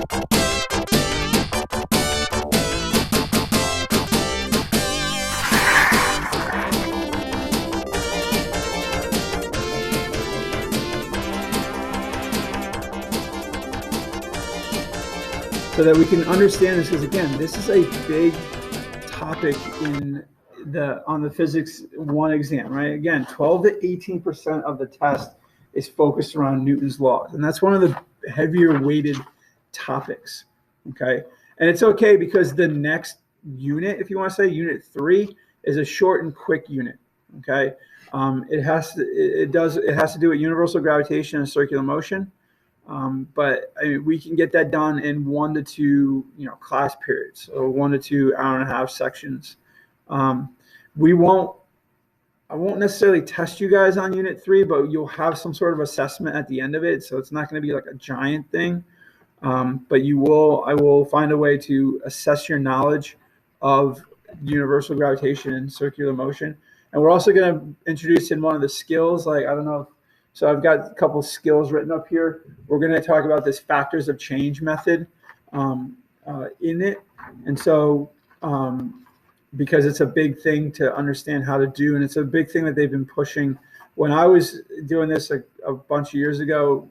So that we can understand this, because again, this is a big topic on the physics 1 exam, right? Again, 12 to 18% of the test is focused around Newton's laws, and that's one of the heavier weighted topics. Okay, and it's okay because the next unit, if you want to say unit 3, is a short and quick unit. Okay, it has to do with universal gravitation and circular motion. But I mean, we can get that done in 1 to 2, class periods, or 1 to 2 hour-and-a-half sections. I won't necessarily test you guys on unit 3, but you'll have some sort of assessment at the end of it. So it's not going to be like a giant thing, but I will find a way to assess your knowledge of universal gravitation and circular motion. And we're also going to introduce in one of the skills, like, I don't know. So I've got a couple skills written up here. We're going to talk about this factors of change method in it. And so because it's a big thing to understand how to do, and it's a big thing that they've been pushing. When I was doing this a bunch of years ago,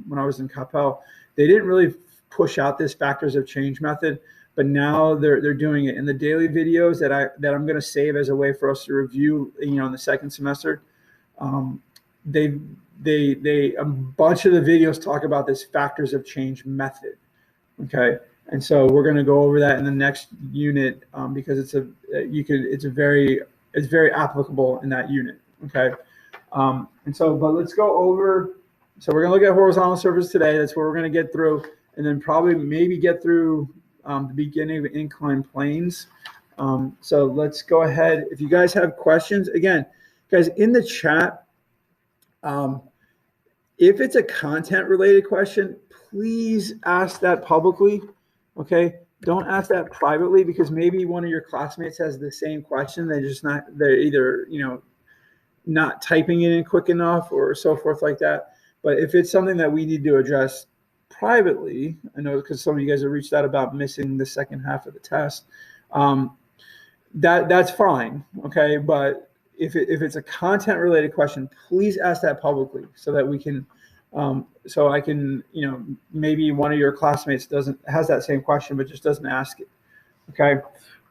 when I was in Capel, they didn't really push out this factors of change method, but now they're doing it in the daily videos that I'm going to save as a way for us to review, in the second semester. They a bunch of the videos talk about this factors of change method. Okay, and so we're going to go over that in the next unit, because it's very applicable in that unit. Okay, but let's go over. So we're going to look at horizontal surface today. That's what we're going to get through, and then maybe get through the beginning of inclined planes. So let's go ahead. If you guys have questions, again, guys, in the chat. If it's a content related question, please ask that publicly. Okay, don't ask that privately, because maybe one of your classmates has the same question. They're either not typing it in quick enough or so forth like that. But if it's something that we need to address privately, I know because some of you guys have reached out about missing the second half of the test, that's fine. Okay, but if it's a content related question, please ask that publicly, so that we can, so I can, maybe one of your classmates has that same question, but just doesn't ask it. Okay.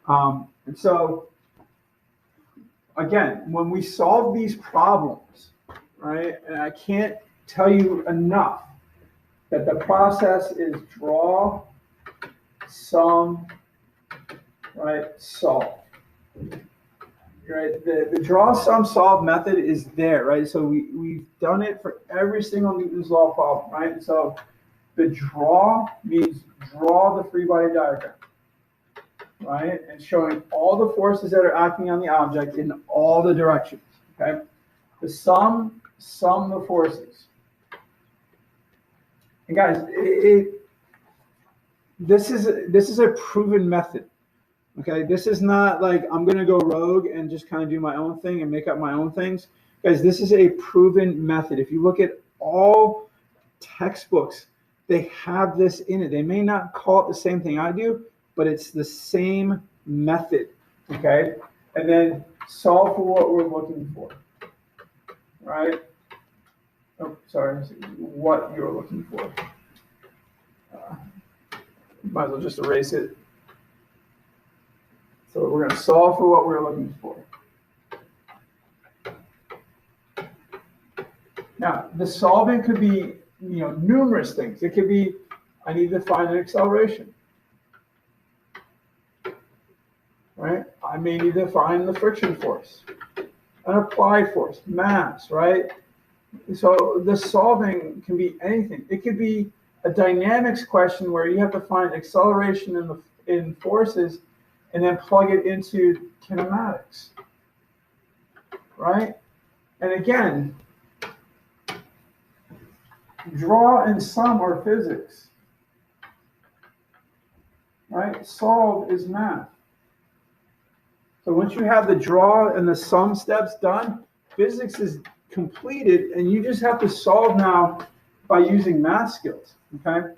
And so again, when we solve these problems, right, and I can't tell you enough that the process is draw, sum, right, solve. Right, the draw, sum, solve method is there, right? So we've done it for every single Newton's law problem, right? So the draw means draw the free body diagram, right? And showing all the forces that are acting on the object in all the directions, okay? The sum the forces. And guys, this is a proven method. Okay, this is not like I'm going to go rogue and just kind of do my own thing and make up my own things. Guys, this is a proven method. If you look at all textbooks, they have this in it. They may not call it the same thing I do, but it's the same method. Okay, and then solve for what we're looking for. Right? Oh, sorry, what you're looking for. Might as well just erase it. So we're going to solve for what we're looking for. Now, the solving could be, numerous things. It could be, I need to find an acceleration. Right? I may need to find the friction force, an applied force, mass, right? So the solving can be anything. It could be a dynamics question where you have to find acceleration in forces and then plug it into kinematics, right? And again, draw and sum are physics, right? Solve is math. So once you have the draw and the sum steps done, physics is completed, and you just have to solve now by using math skills, okay?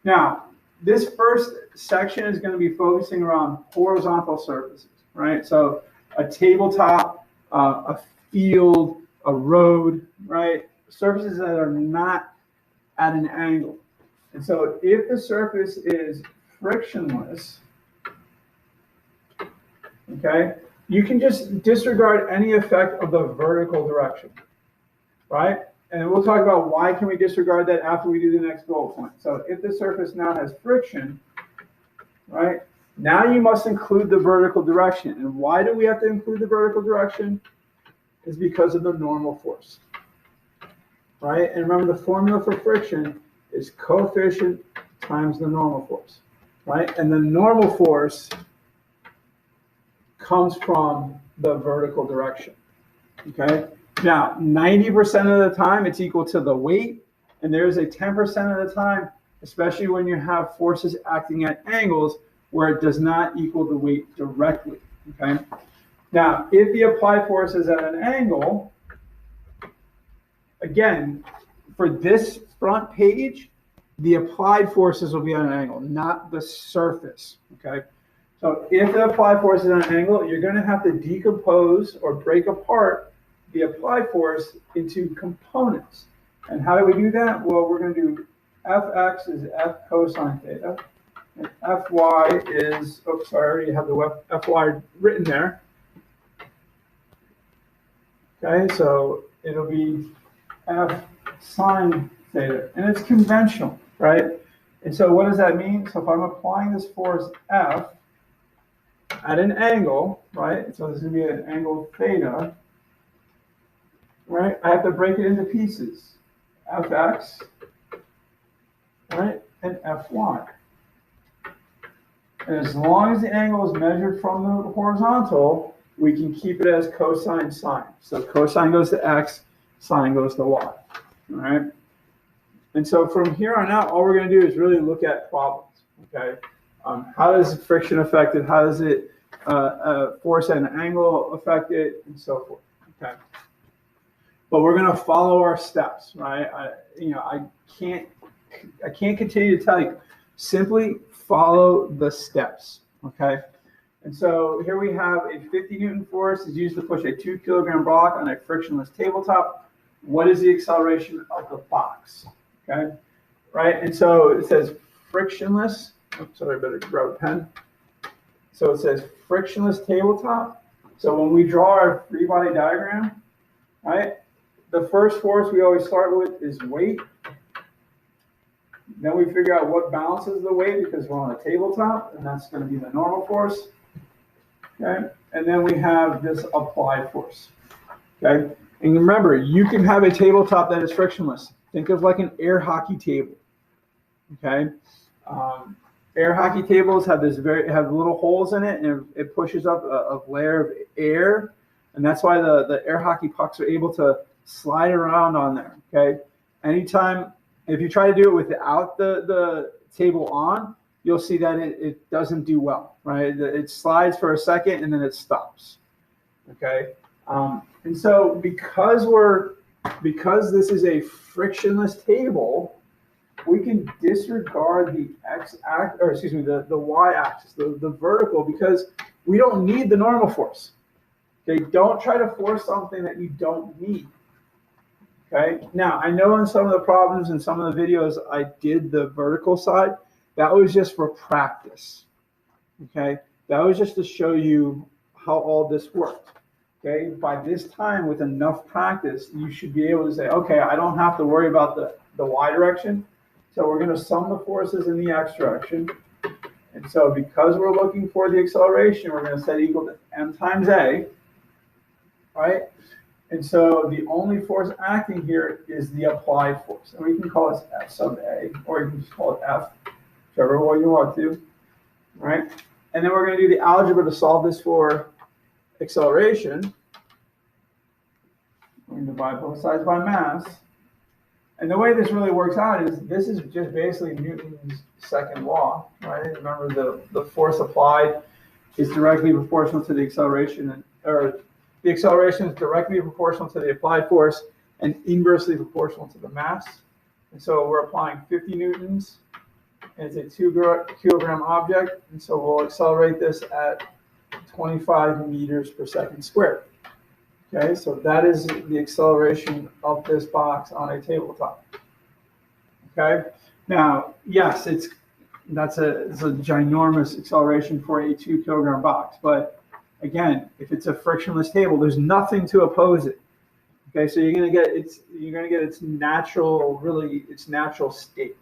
Now, this first section is going to be focusing around horizontal surfaces, right? So a tabletop, a field, a road, right? Surfaces that are not at an angle. And so if the surface is frictionless, okay, you can just disregard any effect of the vertical direction, right? And we'll talk about why can we disregard that after we do the next bullet point. So if the surface now has friction, right, now you must include the vertical direction. And why do we have to include the vertical direction? Is because of the normal force, right? And remember, the formula for friction is coefficient times the normal force, right? And the normal force comes from the vertical direction, okay? Now, 90% of the time, it's equal to the weight, and there's a 10% of the time, especially when you have forces acting at angles, where it does not equal the weight directly, okay? Now, if the applied force is at an angle, again, for this front page, the applied forces will be at an angle, not the surface, okay? So if the applied force is at an angle, you're going to have to decompose or break apart the applied force into components. And how do we do that? Well, we're going to do Fx is F cosine theta, and Fy is, oops, I already have the Fy written there. Okay, so it'll be F sine theta, and it's conventional, right? And so what does that mean? So if I'm applying this force F at an angle, right? So this is going to be an angle theta, right? I have to break it into pieces. Fx, right? And Fy. And as long as the angle is measured from the horizontal, we can keep it as cosine sine. So cosine goes to x, sine goes to y, all right? And so from here on out, all we're going to do is really look at problems, okay? How does friction affect it? How does it force at an angle affect it, and so forth, okay? But we're going to follow our steps, right? I can't continue to tell you. Simply follow the steps, okay? And so here we have a 50 Newton force is used to push a 2 kilogram block on a frictionless tabletop. What is the acceleration of the box, okay? Right, and so it says frictionless. Oops, sorry, I better grab a pen. So it says frictionless tabletop. So when we draw our free body diagram, right, the first force we always start with is weight. Then we figure out what balances the weight because we're on a tabletop, and that's going to be the normal force. Okay, and then we have this applied force. Okay, and remember, you can have a tabletop that is frictionless. Think of like an air hockey table. Okay, air hockey tables have have little holes in it, and it pushes up a layer of air, and that's why the air hockey pucks are able to slide around on there. Okay, anytime. If you try to do it without the table on, you'll see that it doesn't do well, right? It slides for a second and then it stops, okay? And so because this is a frictionless table, we can disregard the the y-axis, the vertical, because we don't need the normal force. Okay, don't try to force something that you don't need. Okay, now I know in some of the problems and some of the videos I did the vertical side. That was just for practice. Okay, that was just to show you how all this worked. Okay, by this time with enough practice, you should be able to say, okay, I don't have to worry about the y direction. So we're going to sum the forces in the x direction. And so because we're looking for the acceleration, we're going to set equal to m times a, right? And so the only force acting here is the applied force. And we can call this F sub A, or you can just call it F, whichever way you want to, right? And then we're going to do the algebra to solve this for acceleration. We're going to divide both sides by mass. And the way this really works out is this is just basically Newton's second law, right? Remember the force applied is directly proportional to the acceleration, or the acceleration is directly proportional to the applied force and inversely proportional to the mass. And so we're applying 50 newtons and it's a 2 kilogram object, and so we'll accelerate this at 25 meters per second squared. Okay, so that is the acceleration of this box on a tabletop. Okay, now, yes, it's a ginormous acceleration for a 2 kilogram box, but again, if it's a frictionless table, there's nothing to oppose it. Okay, so you're gonna get its natural state.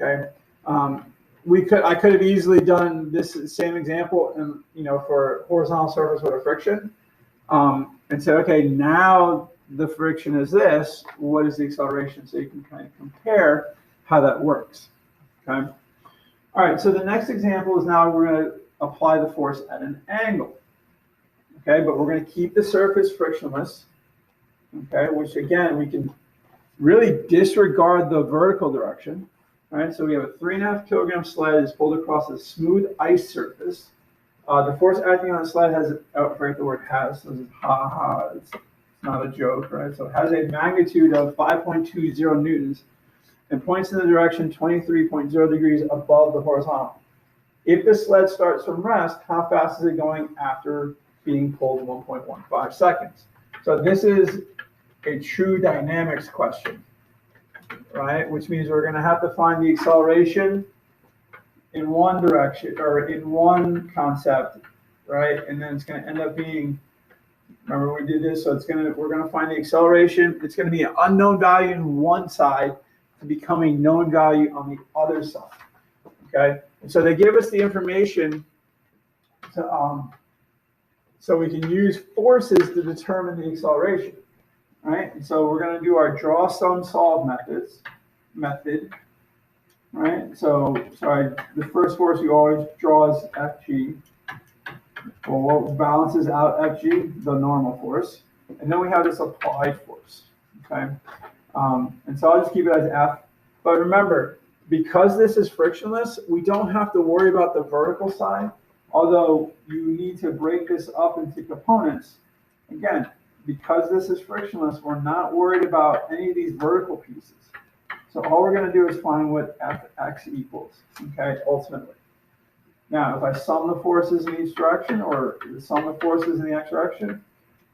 Okay, I could have easily done this same example, for horizontal surface with a friction, and say, okay, now the friction is this. What is the acceleration? So you can kind of compare how that works. Okay. All right. So the next example is now we're going to apply the force at an angle. Okay, but we're going to keep the surface frictionless. Okay, which again we can really disregard the vertical direction. All right, so we have a 3.5 kilogram sled is pulled across a smooth ice surface. The force acting on the sled has, I forget the word has, so it's it's not a joke, right? So it has a magnitude of 5.20 newtons and points in the direction 23.0 degrees above the horizontal. If the sled starts from rest, how fast is it going after being pulled 1.15 seconds? So this is a true dynamics question, right? Which means we're going to have to find the acceleration in one direction or in one concept, right? And then it's going to end up being, remember we did this, so we're going to find the acceleration. It's going to be an unknown value in one side to become a known value on the other side, okay? And so they give us the information to, so we can use forces to determine the acceleration, right? And so we're going to do our draw, sum, solve method, right? So, the first force you always draw is Fg. Well, what balances out Fg? The normal force. And then we have this applied force, okay? And so I'll just keep it as F. But remember, because this is frictionless, we don't have to worry about the vertical side, although you need to break this up into components. Again, because this is frictionless, we're not worried about any of these vertical pieces. So all we're going to do is find what Fx equals, okay, ultimately. Now, if I sum the forces in each direction, or sum the forces in the x direction,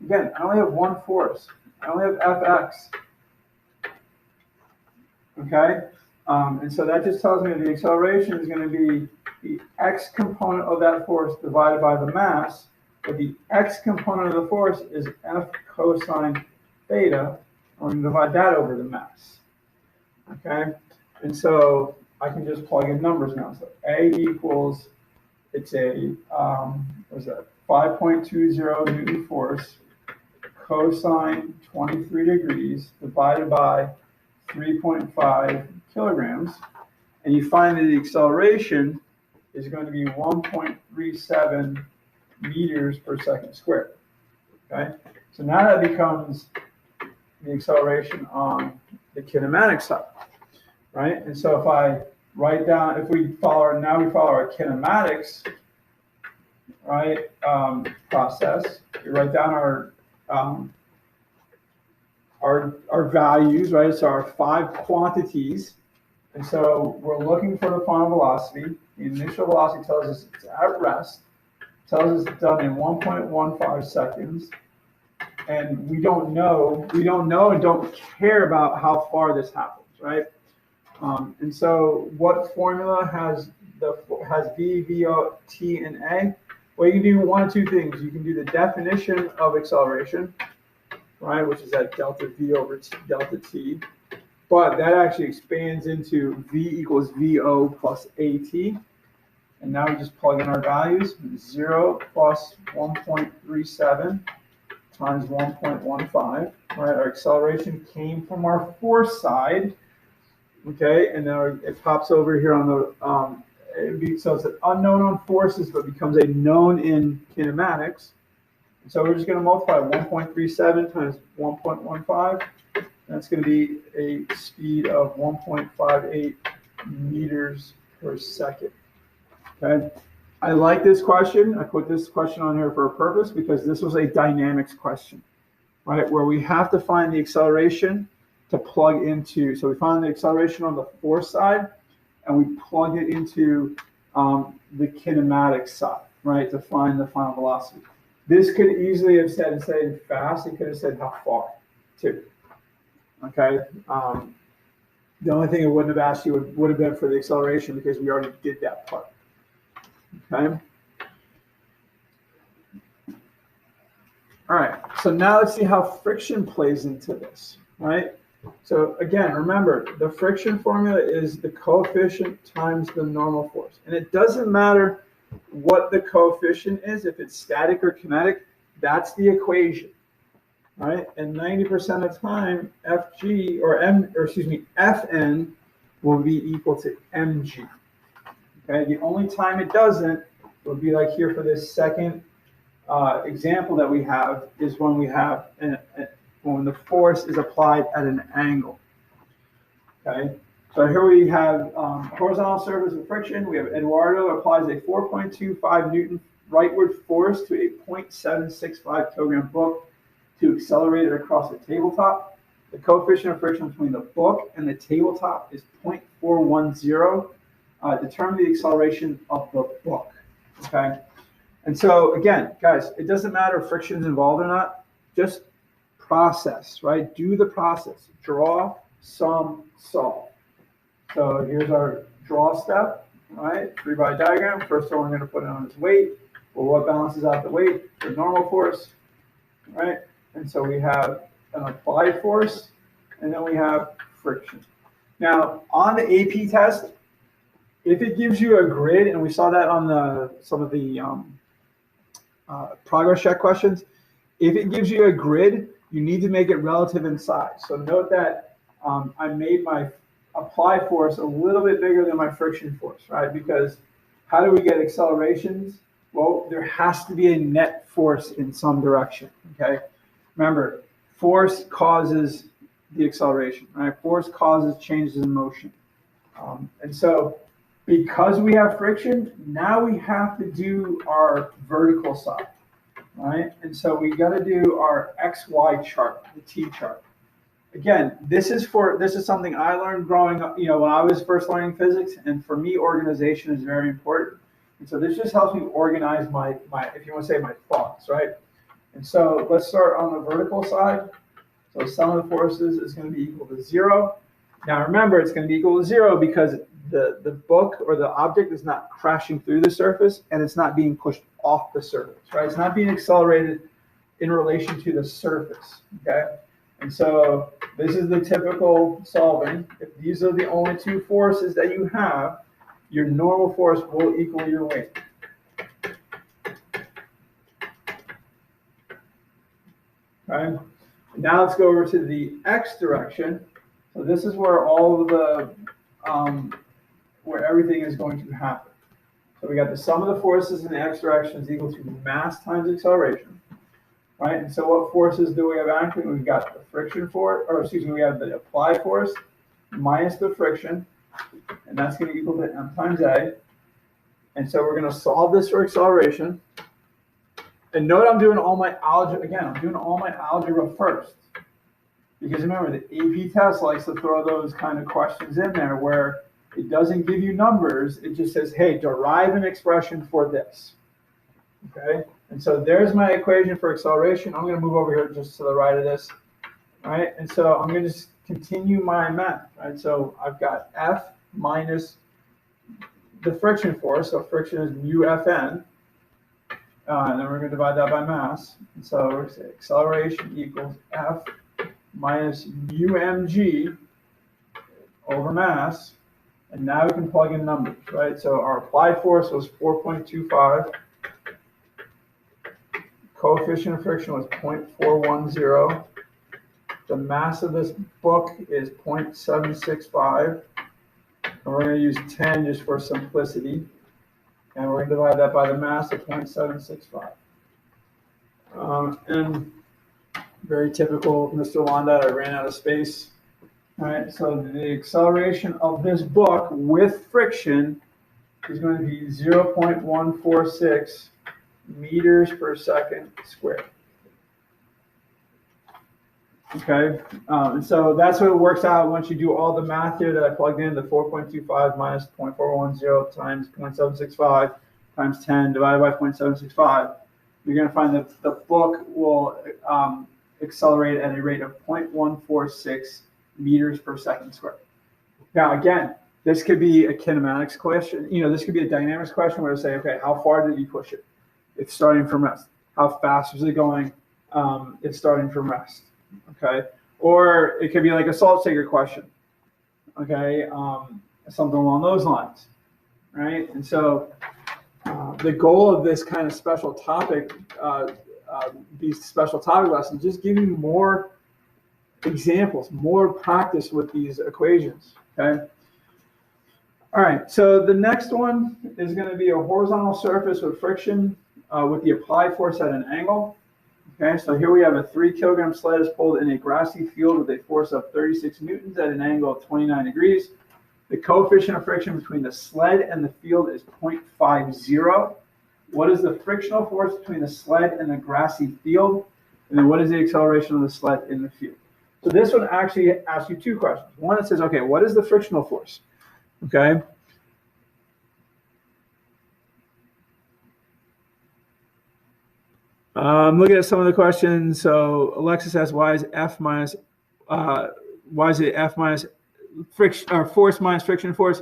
again, I only have one force. I only have Fx, okay? And so that just tells me the acceleration is going to be the x component of that force divided by the mass, but the x component of the force is F cosine theta. I'm going to divide that over the mass. Okay, and so I can just plug in numbers now. So A equals, it's a, what is that, 5.20 Newton force, cosine 23 degrees, divided by 3.5 kilograms. And you find that the acceleration is going to be 1.37 meters per second squared. Okay, so now that becomes the acceleration on the kinematic side, right? And so if I write down, we follow our kinematics, right, process. We write down our values, right? So our 5 quantities. And so we're looking for the final velocity. The initial velocity tells us it's at rest, tells us it's done in 1.15 seconds. And we don't know and don't care about how far this happens, right? And so what formula has V, VO, T, and A? Well, you can do one of two things. You can do the definition of acceleration, right, which is that delta V over delta T. But that actually expands into V equals VO plus AT. And now we just plug in our values. 0 plus 1.37 times 1.15. Right, our acceleration came from our force side. Okay, and now it pops over here on the, so it's an unknown on forces, but becomes a known in kinematics. So we're just going to multiply 1.37 times 1.15. That's going to be a speed of 1.58 meters per second. Okay, I like this question. I put this question on here for a purpose because this was a dynamics question, right? Where we have to find the acceleration to plug into. So we find the acceleration on the force side, and we plug it into the kinematic side, right, to find the final velocity. This could easily have said, instead of fast, it could have said how far, too. Okay. The only thing it wouldn't have asked you would have been for the acceleration, because we already did that part. Okay. All right. So now let's see how friction plays into this, right? So again, remember, the friction formula is the coefficient times the normal force. And it doesn't matter what the coefficient is, if it's static or kinetic, that's the equation, right? And 90% of the time, Fg or Fn will be equal to mg. Okay, the only time it doesn't would be like here for this second example that we have is when we have when the force is applied at an angle. Okay, so here we have horizontal surface of friction. We have Eduardo applies a 4.25 Newton rightward force to a 0.765 kilogram book to accelerate it across the tabletop. The coefficient of friction between the book and the tabletop is 0.410. Determine the acceleration of the book. Okay, and so again, guys, it doesn't matter if friction is involved or not. Just process, right? Do the process. Draw, sum, solve. So here's our draw step, right? 3-by diagram. First one we're going to put it on its weight. Well, what balances out the weight? The normal force, right? And so we have an applied force, and then we have friction. Now, on the AP test, if it gives you a grid, and we saw that on some of the progress check questions, if it gives you a grid, you need to make it relative in size. So note that I made my apply force a little bit bigger than my friction force, right? Because how do we get accelerations? Well, there has to be a net force in some direction, okay? Remember, force causes the acceleration, right? Force causes changes in motion. And so because we have friction, now we have to do our vertical side, right? And so we got to do our XY chart, the T chart. Again, this is something I learned growing up, when I was first learning physics, and for me, organization is very important. And so this just helps me organize my if you want to say, my thoughts, right? And so let's start on the vertical side. So sum of the forces is going to be equal to 0. Now remember, it's going to be equal to 0 because the book or the object is not crashing through the surface, and it's not being pushed off the surface, right? It's not being accelerated in relation to the surface, okay? And so this is the typical solving. If these are the only two forces that you have, your normal force will equal your weight. Okay? Now let's go over to the X direction. So this is where all of the where everything is going to happen. So we got the sum of the forces in the X direction is equal to mass times acceleration, right? And so what forces do we have acting? We've got the friction force, we have the applied force minus the friction, and that's going to equal to m times a. And so we're going to solve this for acceleration. And note I'm doing all my algebra, again, I'm doing all my algebra first. Because remember, the AP test likes to throw those kind of questions in there where it doesn't give you numbers, it just says, hey, derive an expression for this. Okay? And so there's my equation for acceleration. I'm going to move over here just to the right of this. All right? And so I'm going to just continue my math. Right? So I've got F minus the friction force. So friction is mu Fn. And then we're going to divide that by mass. And so we're going to say acceleration equals F minus mu mg over mass. And now we can plug in numbers, right? So our applied force was 4.25. Coefficient of friction was 0.410. The mass of this book is 0.765. And we're going to use 10 just for simplicity. And we're going to divide that by the mass of 0.765. And very typical, Mr. Londa, I ran out of space. All right, so the acceleration of this book with friction is going to be 0.146 meters per second squared. Okay, and so that's what it works out once you do all the math here that I plugged in, the 4.25 minus 0.410 times 0.765 times 10 divided by 0.765. You're going to find that the book will accelerate at a rate of 0.146 meters per second squared. Now, again, this could be a kinematics question. This could be a dynamics question where to say, okay, how far did you push it? It's starting from rest. How fast was it going? It's starting from rest. Okay, or it could be like a salt shaker question. Okay, something along those lines, right? And so the goal of this kind of special topic, these special topic lessons, just give you more examples, more practice with these equations. Okay. All right, so the next one is going to be a horizontal surface with friction with the applied force at an angle. Okay, so here we have a 3 kilogram sled is pulled in a grassy field with a force of 36 newtons at an angle of 29 degrees. The coefficient of friction between the sled and the field is 0.50. What is the frictional force between the sled and the grassy field? And then what is the acceleration of the sled in the field? So this one actually asks you two questions. One, it says, okay, what is the frictional force? Okay. Looking at some of the questions. So Alexis asks, why is F minus friction or force minus friction force?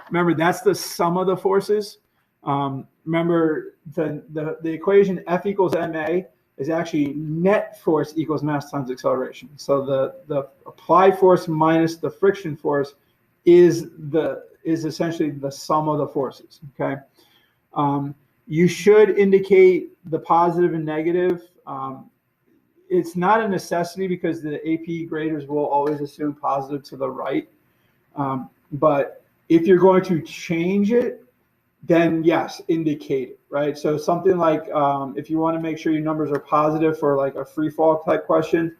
Remember, that's the sum of the forces. Remember the equation F equals ma is actually net force equals mass times acceleration. So the applied force minus the friction force is essentially the sum of the forces. Okay. You should indicate the positive and negative. It's not a necessity because the AP graders will always assume positive to the right. But if you're going to change it, then yes, indicate it, right? So something like if you want to make sure your numbers are positive for like a free fall type question,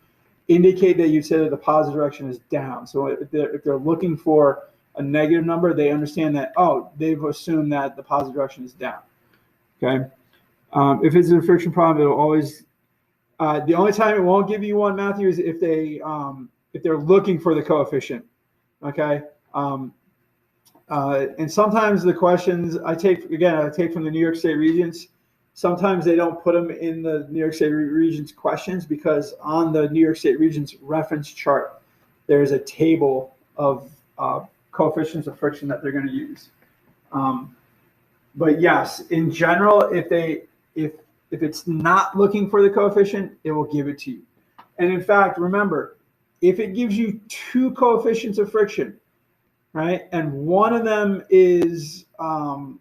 indicate that you say that the positive direction is down. So if they're looking for a negative number, they understand that, oh, they've assumed that the positive direction is down. Okay. If it's a friction problem, it'll always. The only time it won't give you one, Matthew, is if they're looking for the coefficient. Okay. And sometimes the questions I take from the New York State Regents. Sometimes they don't put them in the New York State Regents questions because on the New York State Regents reference chart, there's a table of coefficients of friction that they're going to use. But yes, in general, if it's not looking for the coefficient, it will give it to you. And in fact, remember, if it gives you two coefficients of friction, right, and one of them is the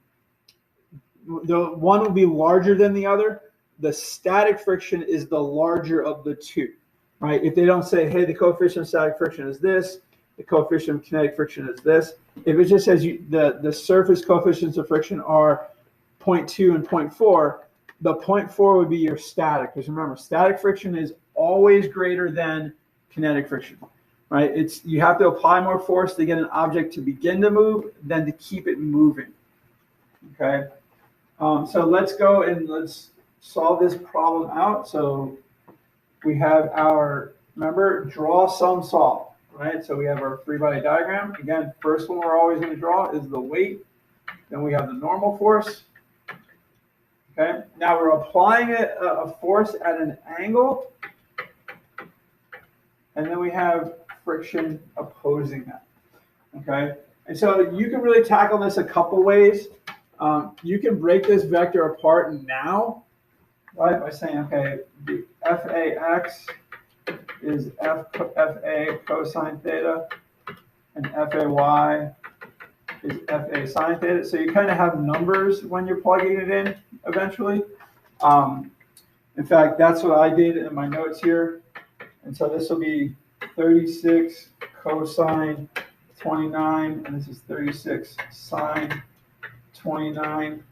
one will be larger than the other, the static friction is the larger of the two, right? If they don't say, hey, the coefficient of static friction is this, the coefficient of kinetic friction is this. If it just says the surface coefficients of friction are 0.2 and 0.4, the 0.4 would be your static. Because remember, static friction is always greater than kinetic friction, right? You have to apply more force to get an object to begin to move than to keep it moving. Okay, so let's go and let's solve this problem out. So we have remember, draw, sum, solve. Right, so we have our free body diagram. Again, first one we're always going to draw is the weight. Then we have the normal force. Okay, now we're applying a force at an angle. And then we have friction opposing that. Okay, and so you can really tackle this a couple ways. You can break this vector apart now, right, by saying, okay, the FAX is FA cosine theta, and FAY is FA sine theta. So you kind of have numbers when you're plugging it in eventually. In fact, that's what I did in my notes here. And so this will be 36 cosine 29, and this is 36 sine 29.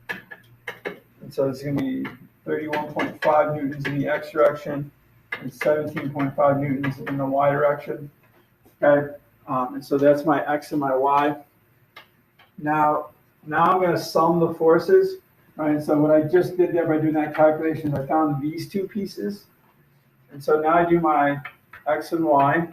And so it's going to be 31.5 newtons in the x direction and 17.5 newtons in the y direction. Okay, and so that's my x and my y. Now I'm going to sum the forces. Right, and so what I just did there by doing that calculation is I found these two pieces. And so now I do my X and Y.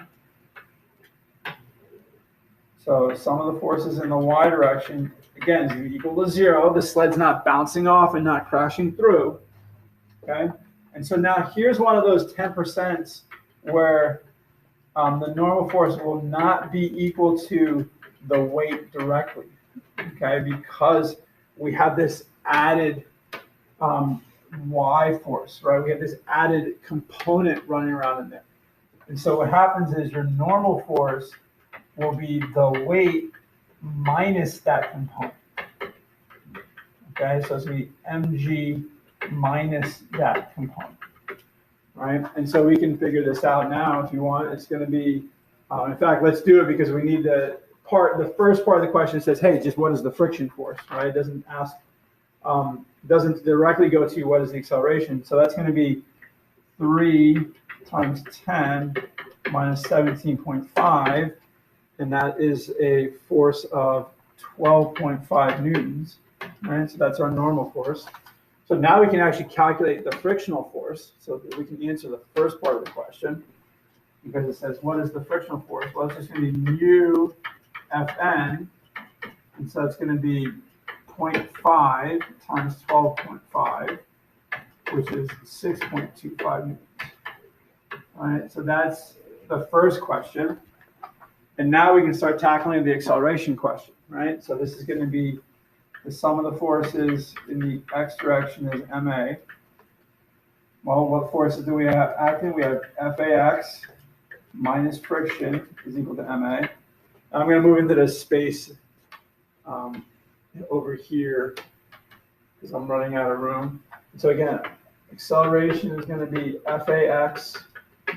So sum of the forces in the Y direction, again, is going to equal to 0. The sled's not bouncing off and not crashing through. Okay? And so now here's one of those 10% where the normal force will not be equal to the weight directly. Okay? Because we have this added Y force, right? We have this added component running around in there. And so what happens is your normal force will be the weight minus that component. Okay, so it's going to be mg minus that component, right? And so we can figure this out now if you want. It's going to be, in fact, let's do it because we need the first part of the question says, hey, just what is the friction force, right? It doesn't ask, doesn't directly go to what is the acceleration. So that's going to be 3 times 10 minus 17.5. And that is a force of 12.5 newtons, right? So that's our normal force. So now we can actually calculate the frictional force so that we can answer the first part of the question because it says, what is the frictional force? Well, it's just going to be mu Fn, and so it's going to be 0.5 times 12.5, which is 6.25 newtons. All right, so that's the first question. And now we can start tackling the acceleration question, right? So this is going to be the sum of the forces in the x direction is ma. Well, what forces do we have acting? We have Fax minus friction is equal to ma. I'm going to move into the space over here because I'm running out of room. So again, acceleration is going to be Fax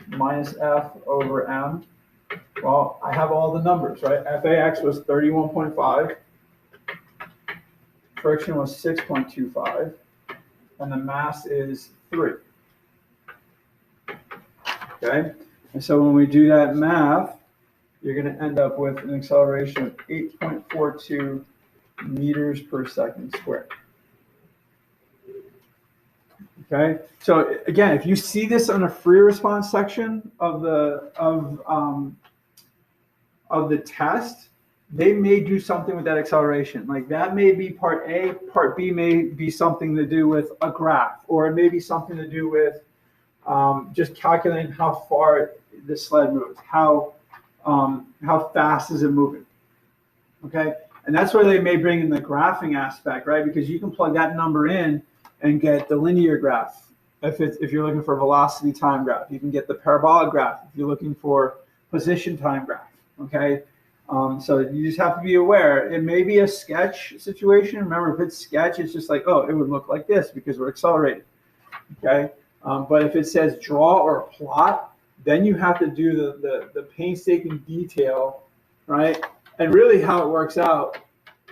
minus F over m. Well, I have all the numbers, right? Fax was 31.5, friction was 6.25, and the mass is 3. Okay? And so when we do that math, you're going to end up with an acceleration of 8.42 meters per second squared. Okay? So again, if you see this on a free response section of the test, they may do something with that acceleration. Like that may be part A, part B may be something to do with a graph, or it may be something to do with just calculating how far the sled moves, how fast is it moving, okay? And that's where they may bring in the graphing aspect, right? Because you can plug that number in and get the linear graph. If you're looking for a velocity time graph, you can get the parabolic graph if you're looking for position time graph. Okay, so you just have to be aware. It may be a sketch situation. Remember, if it's sketch, it's just like, oh, it would look like this because we're accelerating. Okay, but if it says draw or plot, then you have to do the painstaking detail, right? And really how it works out,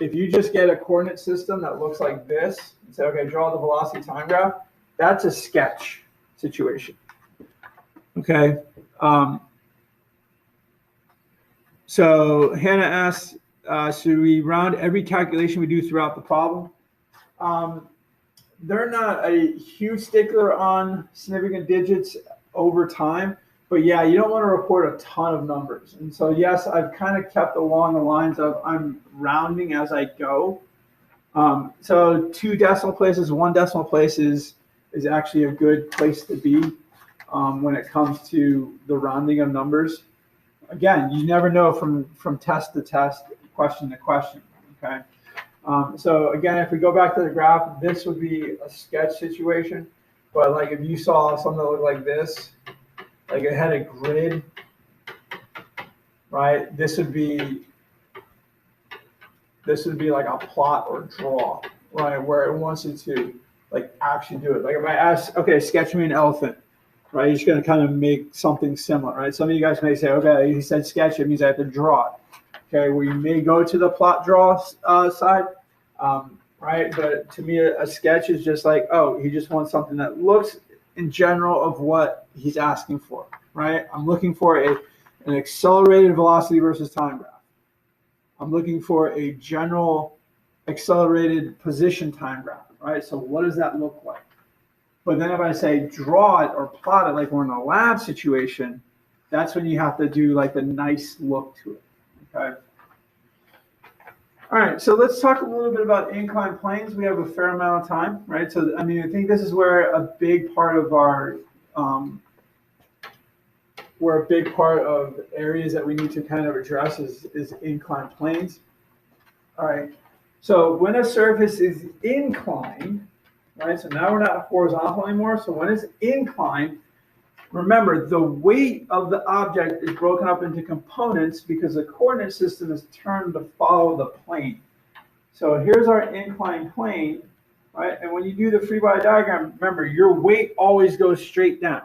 if you just get a coordinate system that looks like this and say, okay, draw the velocity time graph, that's a sketch situation. Okay. So Hannah asks, should we round every calculation we do throughout the problem? They're not a huge stickler on significant digits over time, but yeah, you don't want to report a ton of numbers. And so yes, I've kind of kept along the lines of I'm rounding as I go. So 2 decimal places, 1 decimal place is actually a good place to be when it comes to the rounding of numbers. Again, you never know from test to test, question to question, okay? So again, if we go back to the graph, this would be a sketch situation, but like if you saw something that looked like this, like it had a grid, right? This would be like a plot or draw, right? Where it wants you to like actually do it. Like if I ask, okay, sketch me an elephant. Right, you're just going to kind of make something similar, right? Some of you guys may say, okay, he said sketch, it means I have to draw it. Okay, well, you may go to the plot draw side, right? But to me, a sketch is just like, oh, he just wants something that looks in general of what he's asking for, right? I'm looking for an accelerated velocity versus time graph. I'm looking for a general accelerated position time graph, right? So what does that look like? But then if I say draw it or plot it like we're in a lab situation, that's when you have to do like the nice look to it. Okay. All right, so let's talk a little bit about inclined planes. We have a fair amount of time, right? So, I mean, I think this is where a big part of our, where a big part of areas that we need to kind of address is inclined planes. All right, so when a surface is inclined, right? So now we're not horizontal anymore. So when it's inclined, remember, the weight of the object is broken up into components because the coordinate system is turned to follow the plane. So here's our inclined plane, right? And when you do the free body diagram, remember, your weight always goes straight down.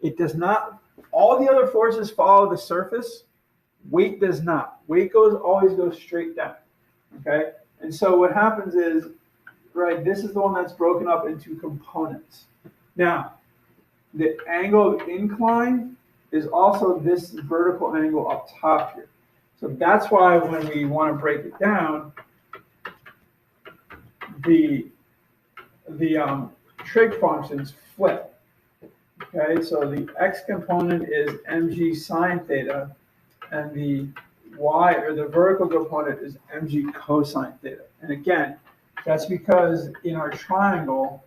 It does not, all the other forces follow the surface. Weight does not. Weight always goes straight down, okay? And so what happens is, right, this is the one that's broken up into components. Now, the angle of incline is also this vertical angle up top here. So that's why when we want to break it down, the trig functions flip. Okay, so the x component is mg sine theta, and the y, or the vertical component, is mg cosine theta. And again, that's because in our triangle,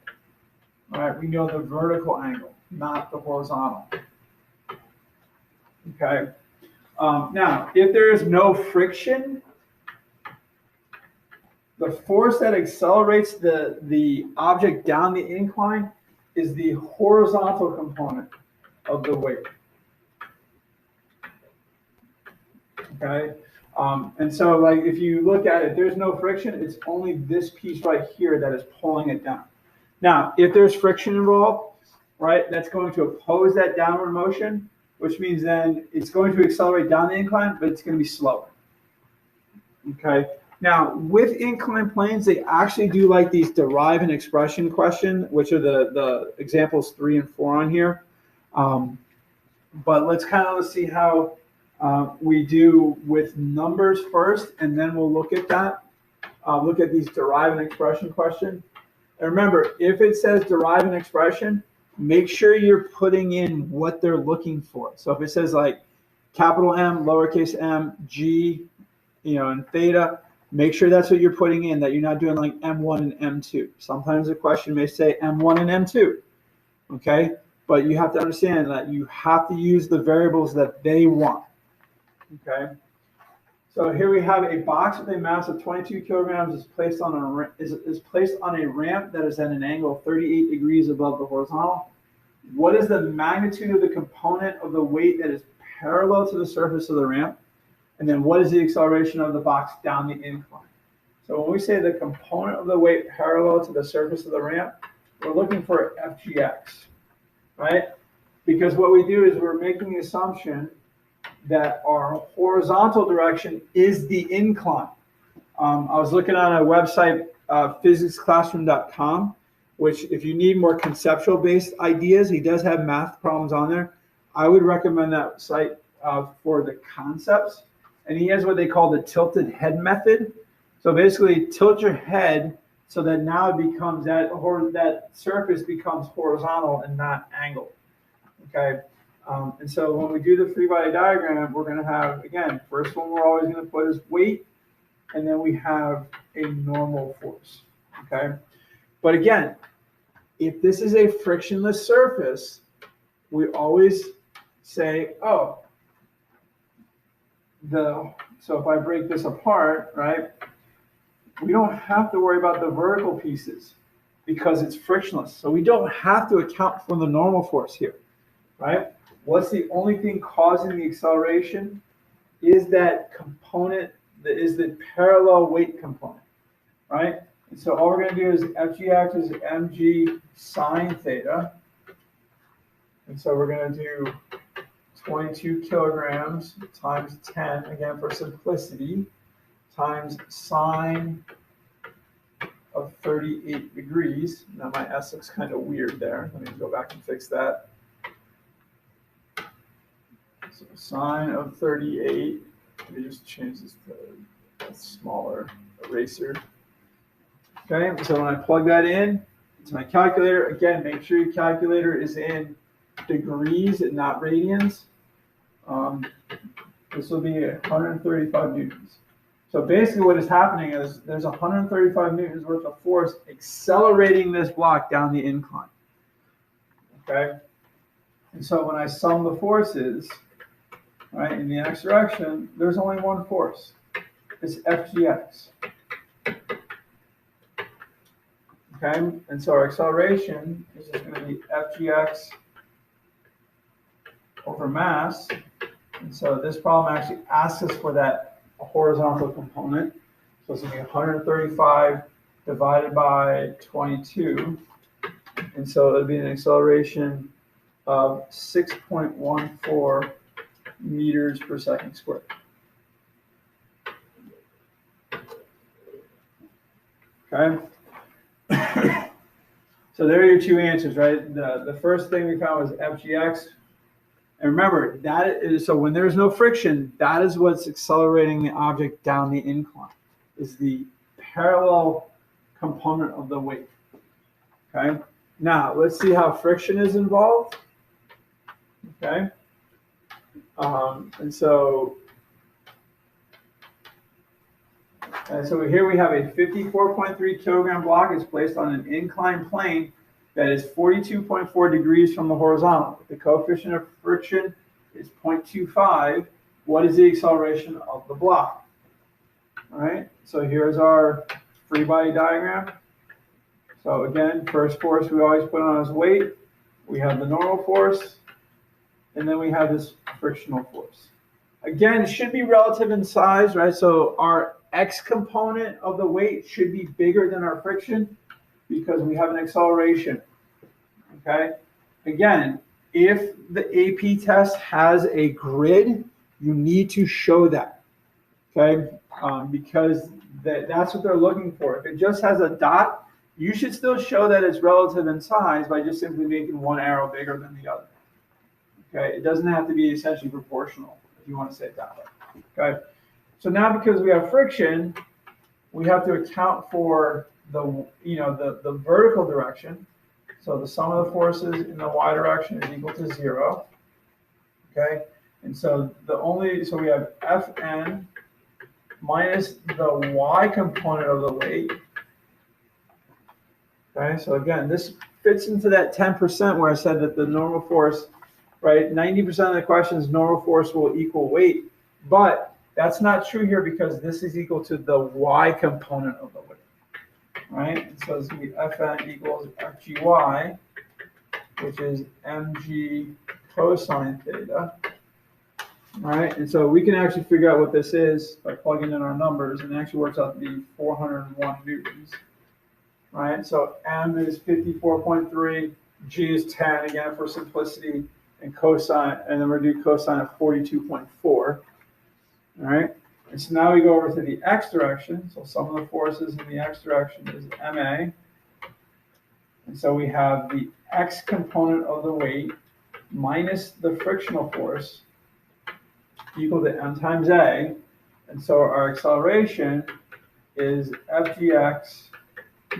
right, we know the vertical angle, not the horizontal. Okay. Now, if there is no friction, the force that accelerates the object down the incline is the horizontal component of the weight. Okay. And so, like, if you look at it, there's no friction. It's only this piece right here that is pulling it down. Now, if there's friction involved, right, that's going to oppose that downward motion, which means then it's going to accelerate down the incline, but it's going to be slower. Okay. Now, with inclined planes, they actually do like these derive an expression question, which are the examples 3 and 4 on here. But let's see how we do with numbers first, and then we'll look at that. Look at these derive an expression question. And remember, if it says derive an expression, make sure you're putting in what they're looking for. So if it says like capital M, lowercase m, g, and theta, make sure that's what you're putting in, that you're not doing like M1 and M2. Sometimes the question may say M1 and M2, okay? But you have to understand that you have to use the variables that they want, okay? So here we have a box with a mass of 22 kilograms is placed on a ramp that is at an angle of 38 degrees above the horizontal. What is the magnitude of the component of the weight that is parallel to the surface of the ramp? And then what is the acceleration of the box down the incline? So when we say the component of the weight parallel to the surface of the ramp, we're looking for FGX, right? Because what we do is we're making the assumption that our horizontal direction is the incline. I was looking on a website, physicsclassroom.com, which if you need more conceptual based ideas, he does have math problems on there. I would recommend that site for the concepts. And he has what they call the tilted head method. So basically tilt your head so that now it becomes that surface becomes horizontal and not angled. Okay. And so when we do the free body diagram, we're going to have, again, first one we're always going to put is weight, and then we have a normal force. Okay. But again, if this is a frictionless surface, we always say, oh, so if I break this apart, right, we don't have to worry about the vertical pieces because it's frictionless. So we don't have to account for the normal force here, right? What's the only thing causing the acceleration is that component, that is the parallel weight component, right? And so all we're going to do is FGX is mg sine theta. And so we're going to do 22 kilograms times 10, again for simplicity, times sine of 38 degrees. Now my S looks kind of weird there. Let me go back and fix that. So sine of 38, let me just change this to a smaller eraser. Okay, so when I plug that in to my calculator, again, make sure your calculator is in degrees and not radians. This will be 135 newtons. So basically what is happening is there's 135 newtons worth of force accelerating this block down the incline. Okay? And so when I sum the forces, right, in the x direction, there's only one force. It's FGX. Okay? And so our acceleration is just going to be FGX over mass. And so this problem actually asks us for that horizontal component. So it's going to be 135 divided by 22. And so it'll be an acceleration of 6.14 meters per second squared. Okay. So there are your two answers, right? The first thing we found was FGX. And remember, that is, so when there's no friction, that is what's accelerating the object down the incline, is the parallel component of the weight. Okay. Now, let's see how friction is involved. Okay. And so here we have a 54.3 kilogram block. It's placed on an inclined plane that is 42.4 degrees from the horizontal. If the coefficient of friction is 0.25, what is the acceleration of the block? All right, so here's our free body diagram. So again, first force we always put on is weight. We have the normal force, and then we have this frictional force. Again, it should be relative in size, right? So our x component of the weight should be bigger than our friction because we have an acceleration. Okay. Again, if the AP test has a grid, you need to show that. Okay, because that's what they're looking for. If it just has a dot, you should still show that it's relative in size by just simply making one arrow bigger than the other. Okay, it doesn't have to be essentially proportional if you want to say it that way. Okay, so now because we have friction, we have to account for the vertical direction. So the sum of the forces in the y direction is equal to 0. Okay, and so we have Fn minus the y component of the weight. Okay, so again, this fits into that 10% where I said that the normal force, right, 90% of the questions, normal force will equal weight, but that's not true here because this is equal to the y component of the weight, right? And so it's going to be Fn equals Fgy, which is mg cosine theta. All right, and so we can actually figure out what this is by plugging in our numbers, and it actually works out to be 401 newtons. All right, so m is 54.3, g is 10, again for simplicity, and cosine, and then we're going to do cosine of 42.4. All right, and so now we go over to the x direction. So sum of the forces in the x direction is ma. And so we have the x component of the weight minus the frictional force equal to m times a. And so our acceleration is Fgx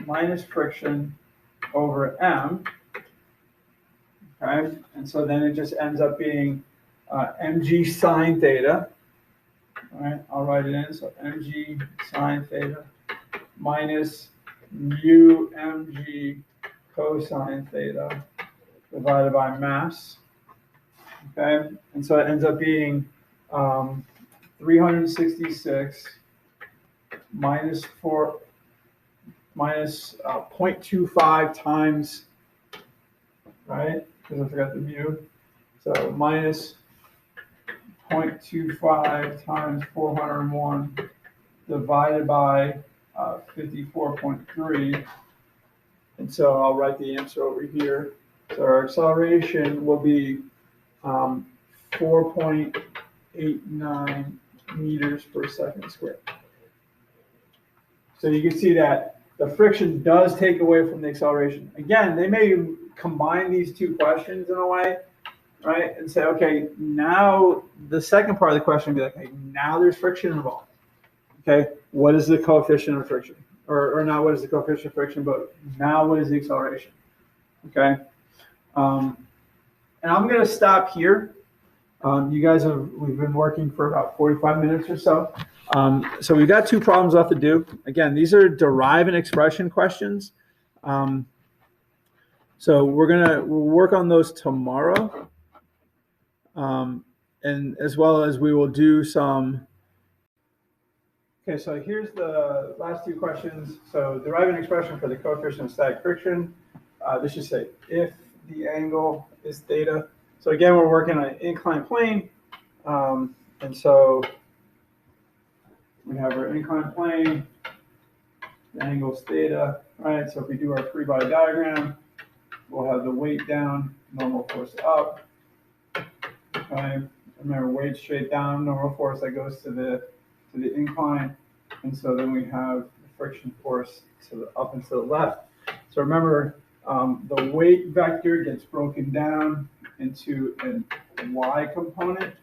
minus friction over m. Okay, and so then it just ends up being mg sine theta. All right, I'll write it in. So mg sine theta minus mu mg cosine theta divided by mass. Okay, and so it ends up being 366 minus 0.25 times, right? Because I forgot the mu. So minus 0.25 times 401 divided by 54.3. And so I'll write the answer over here. So our acceleration will be 4.89 meters per second squared. So you can see that the friction does take away from the acceleration. Again, they may combine these two questions in a way, right? And say, okay, now the second part of the question would be like, hey, now there's friction involved. Okay, what is the coefficient of friction? Or not what is the coefficient of friction, but now what is the acceleration? Okay, and I'm going to stop here. We've been working for about 45 minutes or so. So we've got 2 problems left to do. Again, these are derive and expression questions. So we'll work on those tomorrow. And as well as we will do some. Okay, so here's the last 2 questions. So derive an expression for the coefficient of static friction. This should say if the angle is theta. So again, we're working on an inclined plane. And so we have our inclined plane, the angle is theta, right? So if we do our free body diagram, we'll have the weight down, normal force up. Okay, remember weight straight down, normal force that goes to the incline, and so then we have the friction force to the up and to the left. So remember, the weight vector gets broken down into an y component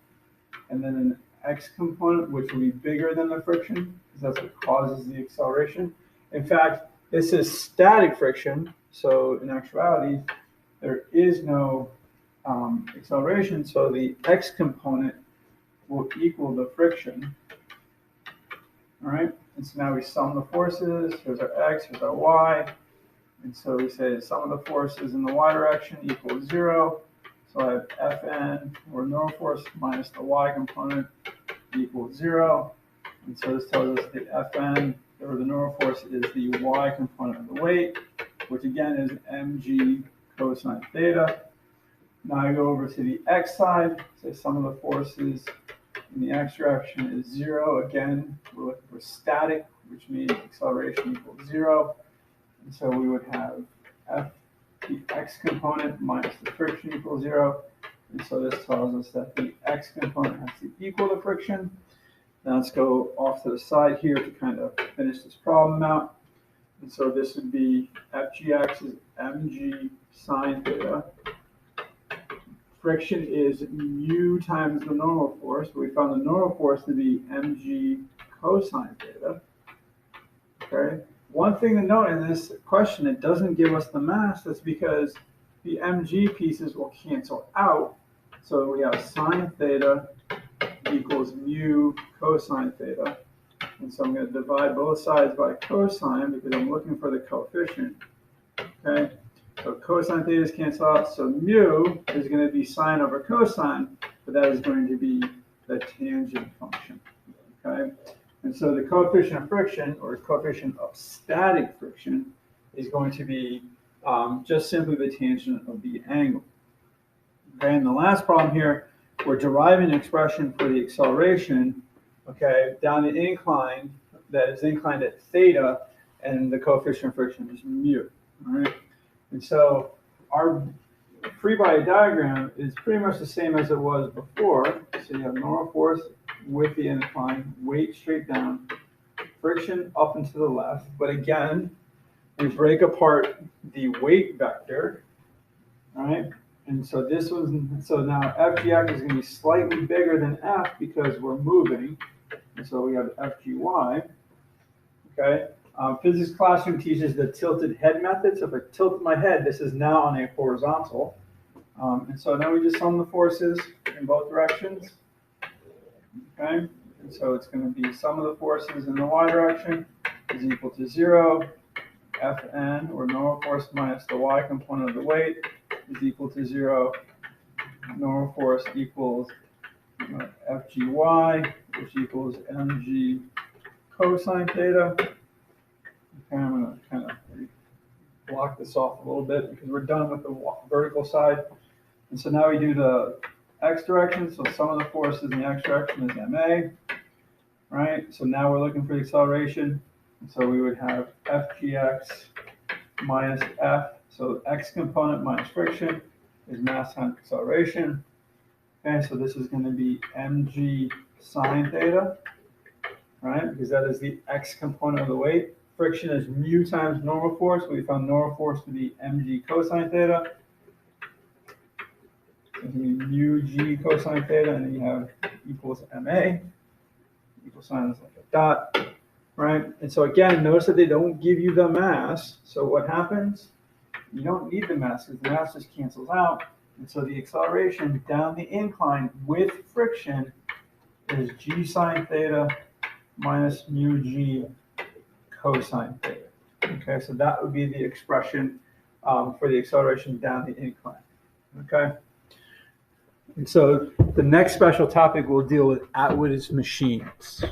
and then an x component, which will be bigger than the friction because that's what causes the acceleration. In fact, this is static friction, so in actuality, there is no acceleration, so the x component will equal the friction. All right, and so now we sum the forces. Here's our x, here's our y. And so we say the sum of the forces in the y direction equals 0. So I have Fn, or normal force, minus the y component equals 0. And so this tells us the Fn, or the normal force, is the y component of the weight, which again is mg cosine theta. Now I go over to the x side, say sum of the forces in the x direction is 0. Again, we're looking for static, which means acceleration equals 0. And so we would have F, the x component minus the friction equals 0. And so this tells us that the x component has to equal the friction. Now let's go off to the side here to kind of finish this problem out. And so this would be Fgx is mg sine theta. Friction is mu times the normal force. We found the normal force to be mg cosine theta. Okay. One thing to note in this question, it doesn't give us the mass. That's because the mg pieces will cancel out. So we have sine theta equals mu cosine theta. And so I'm going to divide both sides by cosine because I'm looking for the coefficient. Okay. So cosine thetas cancel out, so mu is going to be sine over cosine, but that is going to be the tangent function, okay? And so the coefficient of friction, or coefficient of static friction, is going to be just simply the tangent of the angle. Okay, and the last problem here, we're deriving an expression for the acceleration, okay, down the incline that is inclined at theta, and the coefficient of friction is mu, all right? And so our free body diagram is pretty much the same as it was before. So you have normal force with the incline, weight straight down, friction up and to the left. But again, we break apart the weight vector, all right? And so so now Fgx is going to be slightly bigger than F because we're moving. And so we have Fgy, okay? Physics classroom teaches the tilted head method. So if I tilt my head, this is now on a horizontal. And so now we just sum the forces in both directions. Okay, and so it's going to be sum of the forces in the y direction is equal to 0. Fn, or normal force minus the y component of the weight, is equal to 0. Normal force equals Fgy, which equals mg cosine theta. Okay, I'm going to kind of block this off a little bit because we're done with the vertical side. And so now we do the x direction. So sum of the forces in the x direction is ma, right? So now we're looking for the acceleration. And so we would have Fgx minus F. So x component minus friction is mass times acceleration. Okay, so this is going to be mg sine theta, right? Because that is the x component of the weight. Friction is mu times normal force. We found normal force to be mg cosine theta. So it's going to be mu g cosine theta, and then you have equals ma. Equal sign is like a dot, right? And so again, notice that they don't give you the mass. So what happens? You don't need the mass because the mass just cancels out. And so the acceleration down the incline with friction is g sine theta minus mu g cosine theta. Okay, so that would be the expression for the acceleration down the incline. Okay. And so the next special topic we'll deal with Atwood's machines.